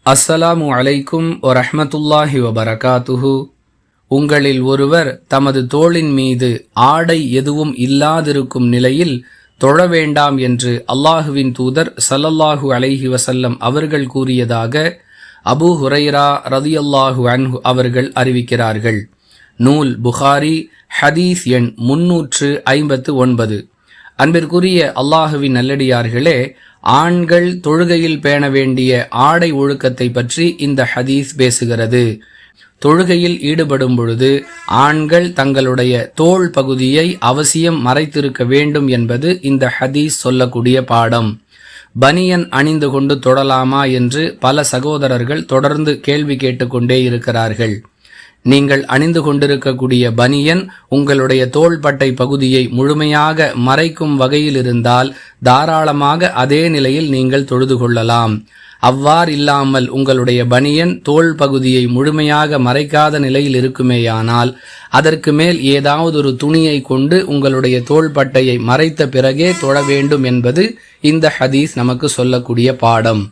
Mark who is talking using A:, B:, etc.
A: அஸ்ஸலாமு அலைக்கும் வரஹ்மத்துல்லாஹி வபரகாத்துஹு. உங்களில் ஒருவர் தமது தோளின் மீது ஆடை எதுவும் இல்லாதிருக்கும் நிலையில் தொழ வேண்டாம் என்று அல்லாஹுவின் தூதர் ஸல்லல்லாஹு அலைஹி வஸல்லம் அவர்கள் கூறியதாக அபூ ஹுரைரா ரலியல்லாஹு அன்ஹு அவர்கள் அறிவிக்கிறார்கள். நூல் புகாரி, ஹதீஸ் எண் 359. அன்பிற்குரிய அல்லாஹுவின் நல்லடியார்களே, ஆண்கள் தொழுகையில் பேண வேண்டிய ஆடை ஒழுக்கத்தை பற்றி இந்த ஹதீஸ் பேசுகிறது. தொழுகையில் ஈடுபடும் பொழுது ஆண்கள் தங்களுடைய தோள் பகுதியை அவசியம் மறைத்திருக்க வேண்டும் என்பது இந்த ஹதீஸ் சொல்லக்கூடிய பாடம். பனியன் அணிந்து கொண்டு தொழலாமா என்று பல சகோதரர்கள் தொடர்ந்து கேள்வி கேட்டுக்கொண்டே இருக்கிறார்கள். நீங்கள் அணிந்து கொண்டிருக்கக்கூடிய பனியன் உங்களுடைய தோள்பட்டை பகுதியை முழுமையாக மறைக்கும் வகையில் இருந்தால் தாராளமாக அதே நிலையில் நீங்கள் தொழுது கொள்ளலாம். அவ்வாறில்லாமல் உங்களுடைய பனியன் தோள் பகுதியை முழுமையாக மறைக்காத நிலையில் இருக்குமேயானால் அதற்கு மேல் ஏதாவது ஒரு துணியை கொண்டு உங்களுடைய தோள்பட்டையை மறைத்த பிறகே தொழ வேண்டும் என்பது இந்த ஹதீஸ் நமக்கு சொல்லக்கூடிய பாடம்.